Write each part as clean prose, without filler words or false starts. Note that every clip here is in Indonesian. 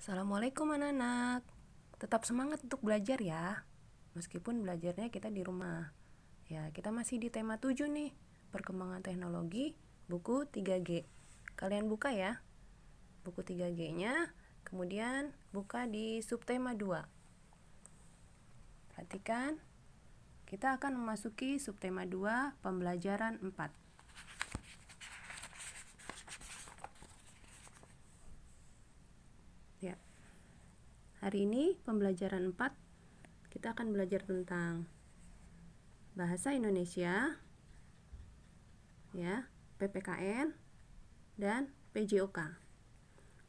Assalamualaikum anak-anak. Tetap semangat untuk belajar ya. Meskipun belajarnya kita di rumah. Ya, kita masih di tema 7 nih. Perkembangan teknologi, buku 3G. Kalian buka ya. Buku 3G-nya, kemudian buka di subtema 2. Perhatikan, kita akan memasuki subtema 2, pembelajaran 4. Ya. Hari ini pembelajaran 4 kita akan belajar tentang bahasa Indonesia, ya, PPKN dan PJOK.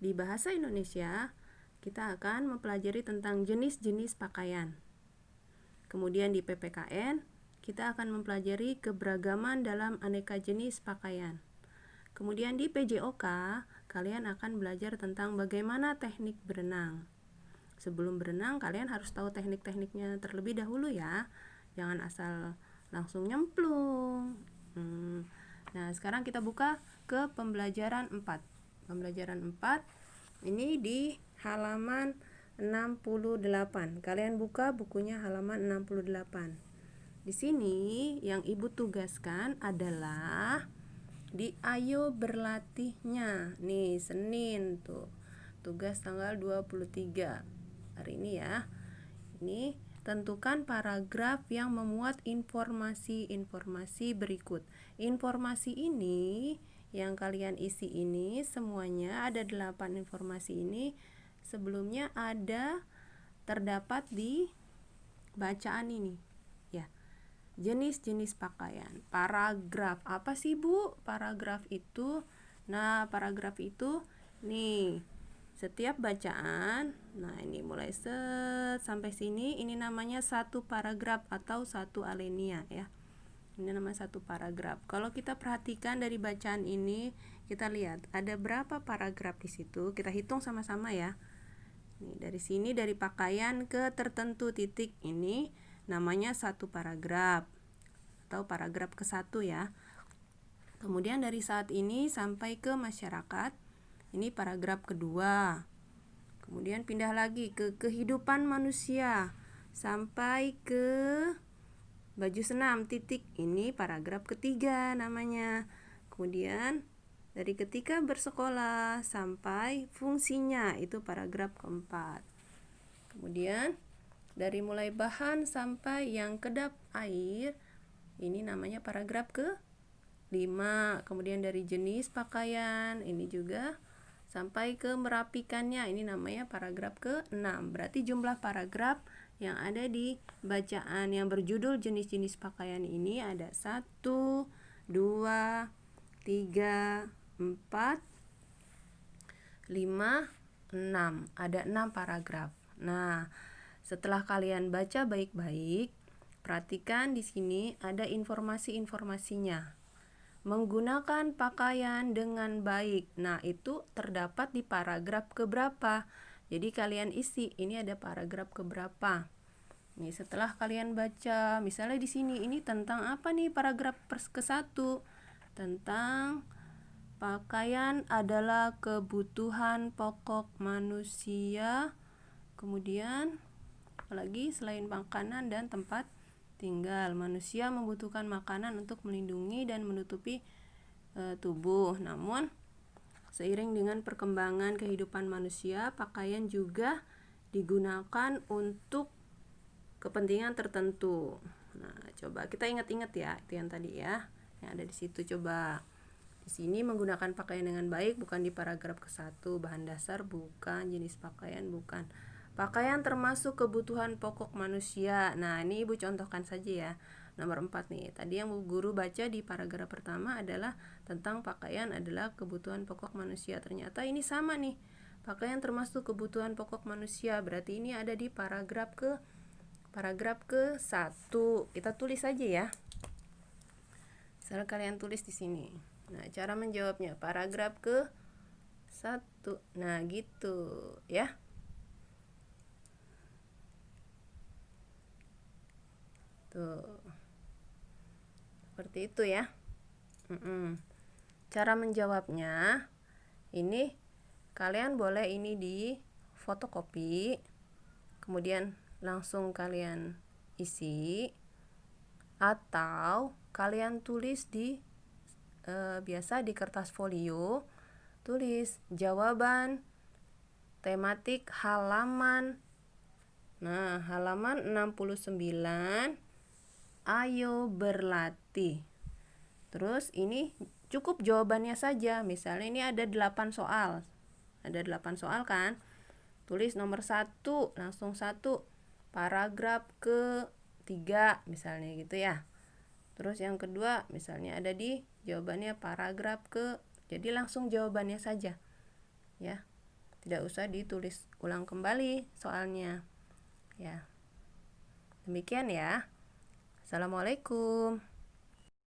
Di bahasa Indonesia, kita akan mempelajari tentang jenis-jenis pakaian. Kemudian di PPKN, kita akan mempelajari keberagaman dalam aneka jenis pakaian. Kemudian di PJOK, kalian akan belajar tentang bagaimana teknik berenang. Sebelum berenang, kalian harus tahu teknik-tekniknya terlebih dahulu ya. Jangan asal langsung nyemplung. Nah, sekarang kita buka ke pembelajaran 4. Pembelajaran 4 ini di halaman 68. Kalian buka bukunya halaman 68. Di sini yang Ibu tugaskan adalah di ayo berlatihnya. Nih, Senin tuh. Tugas tanggal 23 hari ini ya. Ini tentukan paragraf yang memuat informasi-informasi berikut. Informasi ini yang kalian isi ini semuanya ada 8 informasi ini sebelumnya ada terdapat di bacaan ini ya. Jenis-jenis pakaian, paragraf. Apa sih Bu paragraf itu? Nah, paragraf itu nih setiap bacaan, nah ini mulai sampai sini, ini namanya satu paragraf atau satu alinea ya. Ini namanya satu paragraf. Kalau kita perhatikan dari bacaan ini, kita lihat ada berapa paragraf di situ. Kita hitung sama-sama ya. Nih, dari sini dari pakaian ke tertentu titik ini namanya satu paragraf atau paragraf ke-1 ya. Kemudian dari saat ini sampai ke masyarakat, ini paragraf kedua. Kemudian pindah lagi ke kehidupan manusia sampai ke baju senam titik, ini paragraf ketiga namanya. Kemudian dari ketika bersekolah sampai fungsinya, itu paragraf keempat. Kemudian dari mulai bahan sampai yang kedap air, ini namanya paragraf ke-5. Kemudian dari jenis pakaian, ini juga sampai ke merapikannya, ini namanya paragraf ke-6. Berarti jumlah paragraf yang ada di bacaan yang berjudul jenis-jenis pakaian ini ada 1, 2, 3, 4, 5, 6. Ada 6 paragraf. Nah, setelah kalian baca baik-baik, perhatikan di sini ada informasi-informasinya. Menggunakan pakaian dengan baik. Nah, itu terdapat di paragraf keberapa? Jadi kalian isi, ini ada paragraf keberapa? Nih, setelah kalian baca, misalnya di sini ini tentang apa nih paragraf ke-1? Tentang pakaian adalah kebutuhan pokok manusia. Kemudian apalagi selain makanan dan tempat tinggal, manusia membutuhkan makanan untuk melindungi dan menutupi tubuh. Namun seiring dengan perkembangan kehidupan manusia, pakaian juga digunakan untuk kepentingan tertentu. Nah, coba kita ingat-ingat ya, itu yang tadi ya, yang ada di situ. Coba di sini menggunakan pakaian dengan baik bukan di paragraf ke-1, bahan dasar bukan, jenis pakaian bukan. Pakaian termasuk kebutuhan pokok manusia. Nah, ini Ibu contohkan saja ya. Nomor 4 nih. Tadi yang guru baca di paragraf pertama adalah tentang pakaian adalah kebutuhan pokok manusia. Ternyata ini sama nih. Pakaian termasuk kebutuhan pokok manusia. Berarti ini ada di paragraf ke-1. Kita tulis saja ya. Misalnya kalian tulis di sini. Nah, cara menjawabnya paragraf ke-1. Nah, gitu ya. Tuh. Seperti itu ya. Cara menjawabnya ini kalian boleh ini di fotokopi, kemudian langsung kalian isi, atau kalian tulis di biasa di kertas folio, tulis jawaban tematik halaman. Nah, halaman 69, ayo berlatih. Terus ini cukup jawabannya saja. Misalnya ini ada 8 soal. Ada 8 soal kan? Tulis nomor 1, langsung 1, paragraf ke-3 misalnya gitu ya. Terus yang kedua misalnya ada di jawabannya paragraf jadi langsung jawabannya saja. Ya. Tidak usah ditulis ulang kembali soalnya. Ya. Demikian ya. Assalamualaikum.